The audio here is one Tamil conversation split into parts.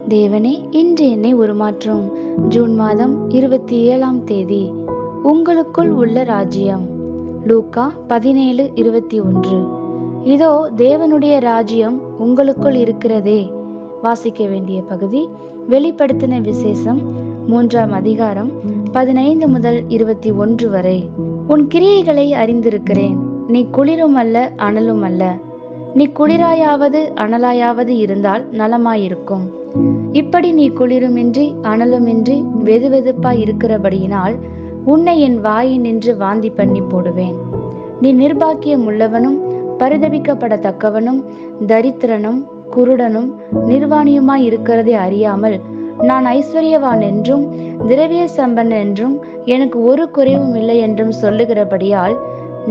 தேவனே, இன்று என்னை உருமாற்றும். ஜூன் மாதம் 27ஆம் தேதி. உங்களுக்குள் உள்ள ராஜ்யம். லூக்கா 17:21. இதோ தேவனுடைய ராஜ்யம் உங்களுக்குள் இருக்கிறதே. வாசிக்க வேண்டிய பகுதி வெளிப்படுத்தின விசேஷம் 3ஆம் அதிகாரம் 15 முதல் 21 வரை. உன் கிரியைகளை அறிந்திருக்கிறேன். நீ குளிரும் அல்ல, அனலும் அல்ல. நீ குளிராயாவது அனலாயாவது இருந்தால் நலமாயிருக்கும். இப்படி நீ குளிருமின்றி அனலுமின்றி வெதுவெதுப்பாய் இருக்கிறபடியினால் உன்னை என் வாயினின்று வாந்தி பண்ணி போடுவேன். நீ நிர்பாக்கியம் உள்ளவனும் பரிதபிக்கப்படத்தக்கவனும் தரித்திரனும் குருடனும் நிர்வாணியுமாய் இருக்கிறதை அறியாமல் நான் ஐஸ்வர்யவான் என்றும் திரவிய சம்பன்னன் என்றும் எனக்கு ஒரு குறைவும் இல்லை என்றும் சொல்லுகிறபடியால்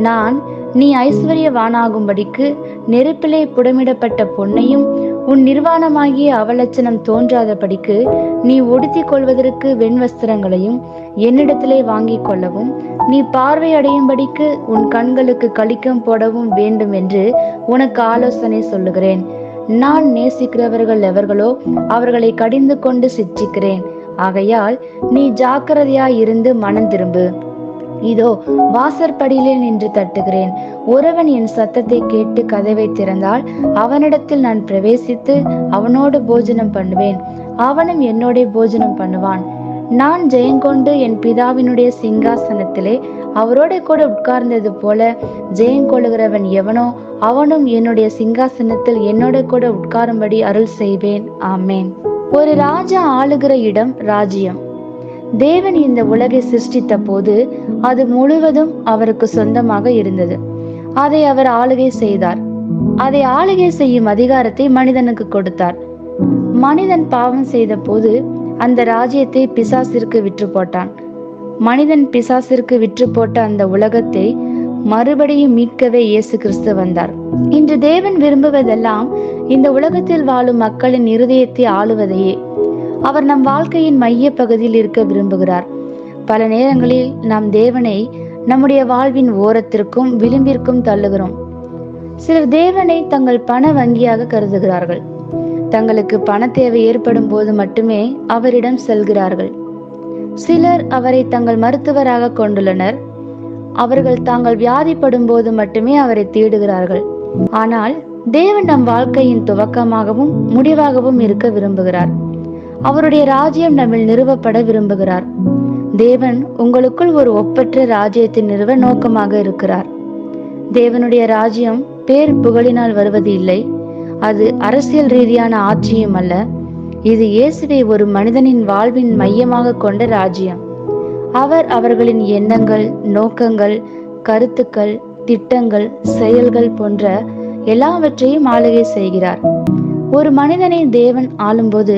நான் நீ ஐஸ்வர்யவானாகும்படிக்கு நெருப்பிலே புடமிடப்பட்ட பொன்னையும் உன் நிர்வாணமாகிய அவலட்சணம் தோன்றாதபடிக்கு நீ உடுத்திக் கொள்வதற்கு வெண்வஸ்திரங்களையும் என்னிடத்திலே வாங்கிக் கொள்ளவும் நீ பார்வையடையும்படிக்கு உன் கண்களுக்கு களிக்கம் போடவும் வேண்டும் என்று உனக்கு ஆலோசனை சொல்லுகிறேன். நான் நேசிக்கிறவர்கள் எவர்களோ அவர்களை கடிந்து கொண்டு சிட்சிக்கிறேன். ஆகையால் நீ ஜாக்கிரதையாய் இருந்து மனம் திரும்பு. இதோ வாசற்படியிலே நின்று தட்டுகிறேன். ஒருவன் என் சத்தத்தை கேட்டு கதவை திறந்தால் அவனிடத்தில் நான் பிரவேசித்து அவனோடு போஜனம் பண்ணுவேன், அவனும் என்னோட போஜனம் பண்ணுவான். நான் ஜெயங்கொண்டு என் பிதாவினுடைய சிங்காசனத்திலே அவரோட கூட உட்கார்ந்தது போல ஜெயங்கொள்ளுகிறவன் எவனோ அவனும் என்னுடைய சிங்காசனத்தில் என்னோட கூட உட்காரும்படி அருள் செய்வேன். ஆமேன். ஒரு ராஜா ஆளுகிற இடம் ராஜ்யம். தேவன் இந்த உலகை சிருஷ்டித்த போது அது முழுவதும் அவருக்கு சொந்தமாக இருந்தது. அதை அவர் ஆளுகை செய்தார். அதை ஆளுகை செய்யும் அதிகாரத்தை மனிதனுக்கு கொடுத்தார். மனிதன் பாவம் செய்த போது அந்த ராஜ்யத்தை பிசாசிற்கு விற்று போட்டான். மனிதன் பிசாசிற்கு விற்று போட்ட அந்த உலகத்தை மறுபடியும் மீட்கவே இயேசு கிறிஸ்து வந்தார். இன்று தேவன் விரும்புவதெல்லாம் இந்த உலகத்தில் வாழும் மக்களின் இருதயத்தை ஆளுவதையே. அவர் நம் வாழ்க்கையின் மைய பகுதியில் இருக்க விரும்புகிறார். பல நேரங்களில் நாம் தேவனை நம்முடைய வாழ்வின் ஓரத்திற்கும் விளிம்பிற்கும் தள்ளுகிறோம். சிலர் தேவனை தங்கள் பண வங்கியாக கருதுகிறார்கள். தங்களுக்கு பண தேவை ஏற்படும் போது மட்டுமே அவரிடம் செல்கிறார்கள். சிலர் அவரை தங்கள் மருத்துவராக கொண்டுள்ளனர். அவர்கள் தாங்கள் வியாதிப்படும் போது மட்டுமே அவரை தேடுகிறார்கள். ஆனால் தேவன் நம் வாழ்க்கையின் துவக்கமாகவும் முடிவாகவும் இருக்க விரும்புகிறார். அவருடைய ராஜ்யம் நம்மில் நிறுவப்பட விரும்புகிறார். தேவன் உங்களுக்குள் ஒரு ஒப்பற்ற ராஜ்யத்தை நிறுவ நோக்கமாக இருக்கிறார். தேவனுடைய ராஜ்யம் பேர் புகழினால் வருவது இல்லை. அது அரசியல் ரீதியான ஆட்சியும் அல்ல. இது இயேசுவை ஒரு மனிதனின் வாழ்வின் மையமாக கொண்ட ராஜ்யம். அவர் அவர்களின் எண்ணங்கள், நோக்கங்கள், கருத்துக்கள், திட்டங்கள், செயல்கள் போன்ற எல்லாவற்றையும் ஆளுகை செய்கிறார். ஒரு மனிதனை தேவன் ஆளும்போது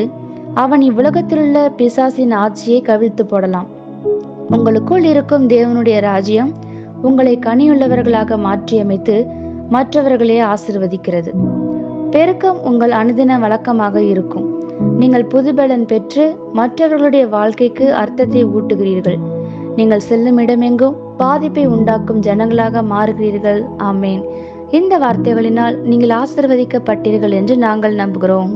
அவன் இவ்வுலகத்திலுள்ள பிசாசின் ஆட்சியை கவிழ்த்து போடலாம். உங்களுக்குள் இருக்கும் தேவனுடைய ராஜ்யம் உங்களை கனியுள்ளவர்களாக மாற்றியமைத்து மற்றவர்களே ஆசிர்வதிக்கிறது. பெருக்கம் உங்கள் அனுதின வழக்கமாக இருக்கும். நீங்கள் புதுபலன் பெற்று மற்றவர்களுடைய வாழ்க்கைக்கு அர்த்தத்தை ஊட்டுகிறீர்கள். நீங்கள் செல்லும் இடமெங்கும் பாதிப்பை உண்டாக்கும் ஜனங்களாக மாறுகிறீர்கள். ஆமேன். இந்த வார்த்தைகளினால் நீங்கள் ஆசிர்வதிக்கப்பட்டீர்கள் என்று நாங்கள் நம்புகிறோம்.